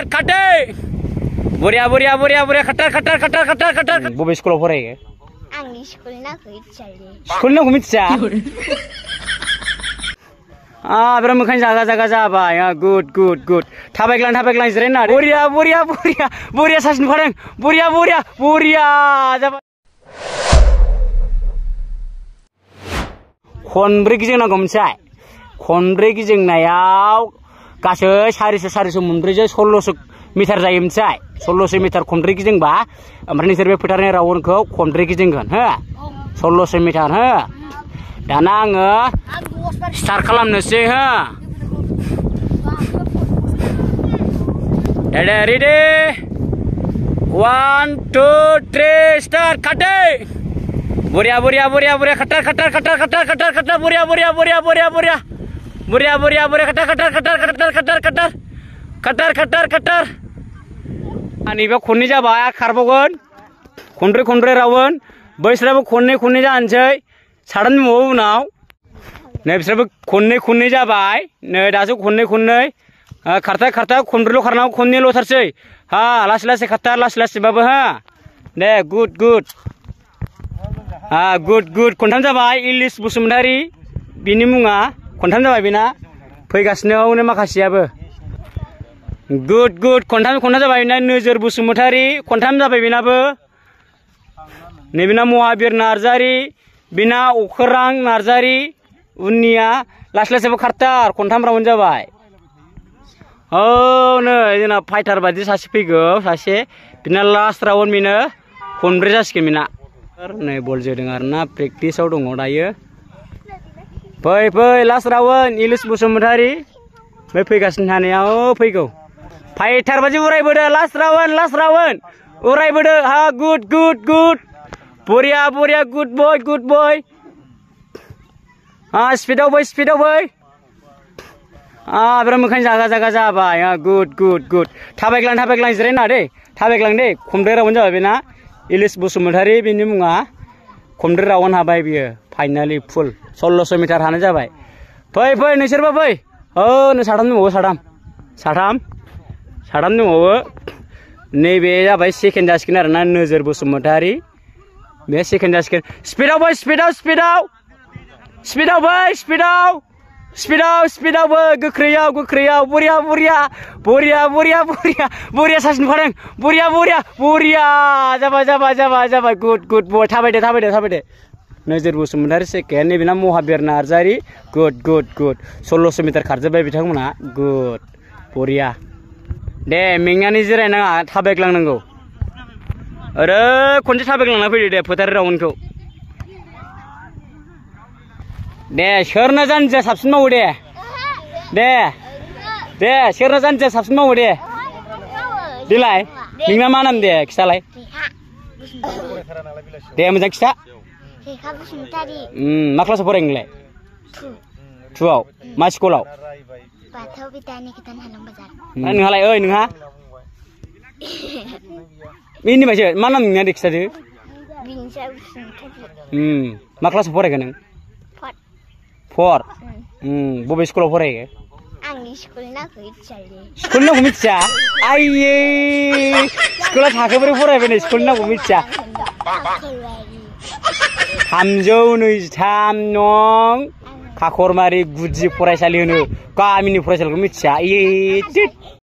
start kate Buria khatar Bobe sekolah farayo Anggi sekolahnya kuitcali sekolahnya kumitsa berapa mungkin jaga jabai ya good tabeklan zrena buria sasin fareng buria jabai khonbroi gijing naंगौ मोनसे खनब्रै गिदिंनायाव गासै 400 मोनब्रैजों 1600 metre जायो मोनसे 1600 metre खनब्रै गिदिंबा ओमफ्राय नोंसोर बे फोथारनि राउन्डखौ खनब्रै गिदिंगोन हो 1600 मिटार हो दाना आङो स्टार्ट खालामनोसै हो रेडी 1 2 3 स्टार्ट खाटे बुरिया खटर बुरिया खटर आंनिबो खननै जाबाय खारबावगोन खनब्रै राउन्ड बैसोराबो खननै जानोसै साडान दंबावो उनाव नै बिसोरबो खननै जाबाय नै दासो खननै खारथा खनब्रैल' खारनांगौ खननैल'थारसै हा लासै खारथा लासैबाबो हा दे गुड खनथाम जाबाय इलिस बसुमतारी बिनि मुङा खनथाम जाबाय बिना फैगासिनो माखासेयाबो गुड खनथाम जाबाय बिना नोजोर बसुमतारी खनथाम जाबाय बिनाबो नैबिना महाबीर नार्जारी बिना अखोरां नार्जारी उननिया लासैबो खारथार खनथाम राउन्ड जाबाय नै जोंना फाइटार बायदि सासे फैगौ सासे बिना लास्ट राउन्ड बिनो खनब्रै जासिगोन बिना नै बल जोदों आरोना प्रेक्टिसाव दङ दायो फै लास्ट राउन्ड इलिस बसुमतारी बे फैगासिनो थानायाव फैगौ फाइटार बायदि उरायबोदो लास्ट राउन्ड उरायबोदो हा गुड बुरिया गुड बय स्पिडाव बै बिराद मोखां जागा जाबाय गुड थाबायग्लां जिरायना दे थाबायग्लां दे खनब्रै राउन्ड जाबाय बेना इलिस बसुमतारी बिनि मुङा खनब्रै राउन्ड हाबाय बियो फाइनालि फुल 1600 मिटार हानाय जाबाय फै नोंसोरबो फै नै साथाम दंबावो नैबे जाबाय सेकेन्ड जासिगोन आरोना नोजोर बसुमतारी बे सेकेन्ड जासिगोन स्पिडाव बै गोख्रैयाव बुरिया सासिन फारें बुरिया जाबाय गुड बय थाबायदो नोजोर बसुमतारी सेकेन्ड नैबेना महाबीर नार्जारी गुड 1600 मिटार खारजोब्बाय बिथांमोना गुड बुरिया दे मेंनानै जिरायनाङा थाबायग्लांनांगौ ओरै खनसे थाबायग्लांना फैदो दे फोथार राउन्डखौ दे सोरना जानजिया साबसिन मावो दे सोरना जानजिया साबसिन मावो दे देलाय नोंना मा नाम दे खिथालाय दे मोजां खिथा मा क्लासाव फरायो नोंलाय 2 आव मा स्कुलाव बाथौ बिद्यानिकेतन हालं बाजार नोंहालाय नोंहा मिनिबायसो मा नाम नोंना दे खिथादो मा क्लासाव फरायगोन नों 4 बबे स्कुलाव फरायो आंनि स्कुलना कुइटसालि स्कुलना मिथिया आइयै स्कुला थाखोब्रै फरायबाय नै स्कुलना मिथिया 323 नं खाखरमारि गुदि फरायसालि होनो गामिनि फरायसालिखौ मिथिया